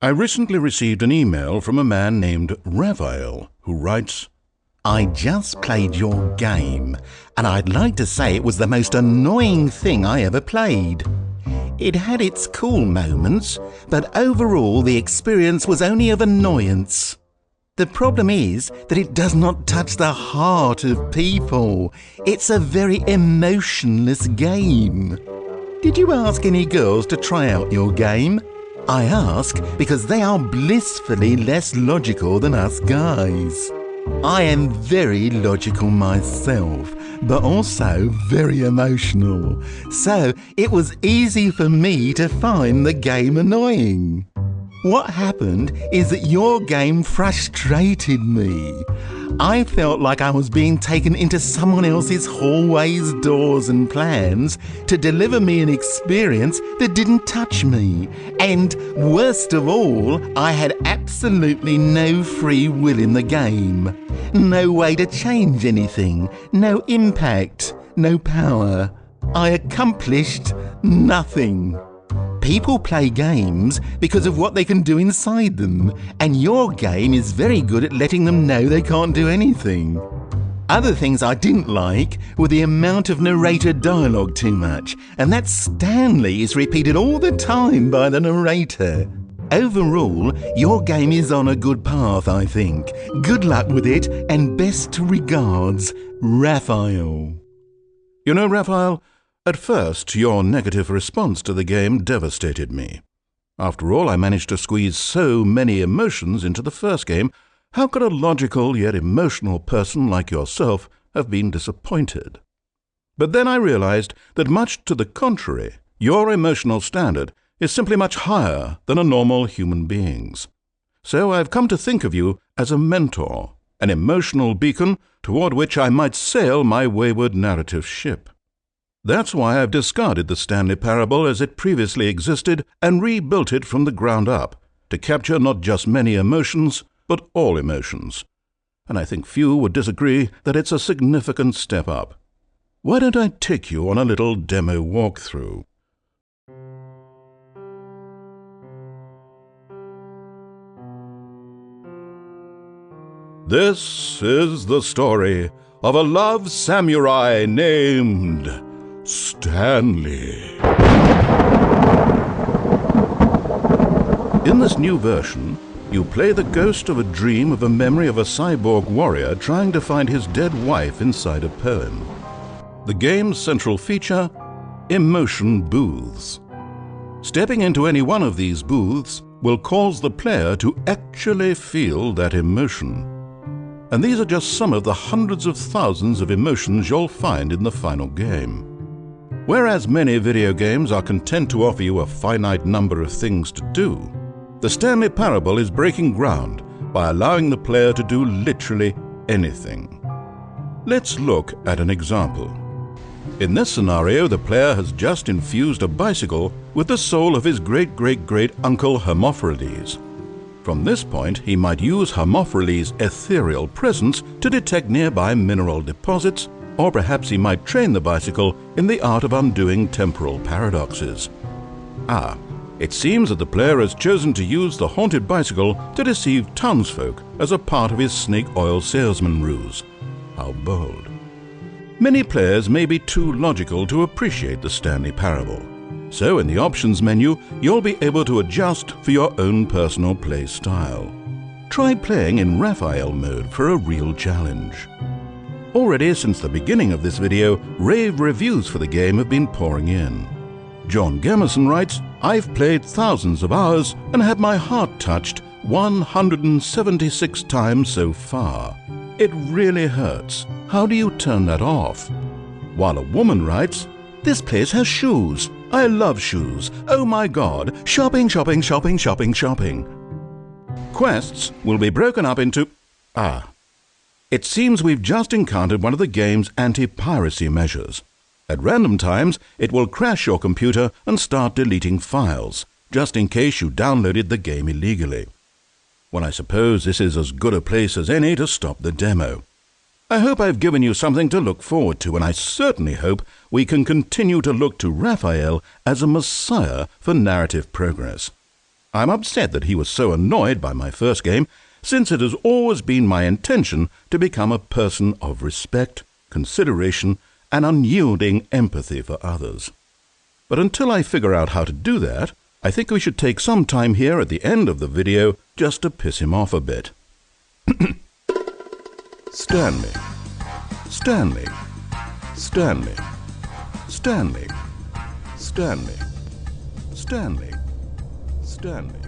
I recently received an email from a man named Raphael who writes, I just played your game, and I'd like to say it was the most annoying thing I ever played. It had its cool moments, but overall the experience was only of annoyance. The problem is that it does not touch the heart of people. It's a very emotionless game. Did you ask any girls to try out your game? I ask because they are blissfully less logical than us guys. I am very logical myself, but also very emotional, so it was easy for me to find the game annoying. What happened is that your game frustrated me. I felt like I was being taken into someone else's hallways, doors and plans to deliver me an experience that didn't touch me. And worst of all, I had absolutely no free will in the game. No way to change anything, no impact, no power. I accomplished nothing. People play games because of what they can do inside them, and your game is very good at letting them know they can't do anything. Other things I didn't like were the amount of narrator dialogue too much, and that Stanley is repeated all the time by the narrator. Overall, your game is on a good path, I think. Good luck with it, and best regards, Raphael. You know, Raphael, at first your negative response to the game devastated me. After all, I managed to squeeze so many emotions into the first game. How could a logical yet emotional person like yourself have been disappointed? But then I realized that much to the contrary, your emotional standard is simply much higher than a normal human being's. So I've come to think of you as a mentor, an emotional beacon toward which I might sail my wayward narrative ship. That's why I've discarded the Stanley parable as it previously existed and rebuilt it from the ground up to capture not just many emotions, but all emotions. And I think few would disagree that it's a significant step up. Why don't I take you on a little demo walkthrough? This is the story of a love samurai named Stanley. In this new version, you play the ghost of a dream of a memory of a cyborg warrior trying to find his dead wife inside a poem. The game's central feature, emotion booths. Stepping into any one of these booths will cause the player to actually feel that emotion. And these are just some of the hundreds of thousands of emotions you'll find in the final game. Whereas many video games are content to offer you a finite number of things to do, the Stanley Parable is breaking ground by allowing the player to do literally anything. Let's look at an example. In this scenario, the player has just infused a bicycle with the soul of his great-great-great-uncle Hermophrides. From this point, he might use Hermophrides' ethereal presence to detect nearby mineral deposits, or perhaps he might train the bicycle in the art of undoing temporal paradoxes. It seems that the player has chosen to use the haunted bicycle to deceive townsfolk as a part of his snake oil salesman ruse. How bold. Many players may be too logical to appreciate the Stanley Parable. So in the options menu, you'll be able to adjust for your own personal play style. Try playing in Raphael mode for a real challenge. Already since the beginning of this video, rave reviews for the game have been pouring in. John Gamerson writes, I've played thousands of hours and had my heart touched 176 times so far. It really hurts. How do you turn that off? While a woman writes, this place has shoes. I love shoes. Oh my God. Shopping, shopping, shopping, shopping, shopping. Quests will be broken up into... It seems we've just encountered one of the game's anti-piracy measures. At random times, it will crash your computer and start deleting files, just in case you downloaded the game illegally. Well, I suppose this is as good a place as any to stop the demo. I hope I've given you something to look forward to, and I certainly hope we can continue to look to Raphael as a messiah for narrative progress. I'm upset that he was so annoyed by my first game, since it has always been my intention to become a person of respect, consideration, and unyielding empathy for others. But until I figure out how to do that, I think we should take some time here at the end of the video just to piss him off a bit. Stanley, Stanley, Stanley, Stanley, Stanley, Stanley, Stanley.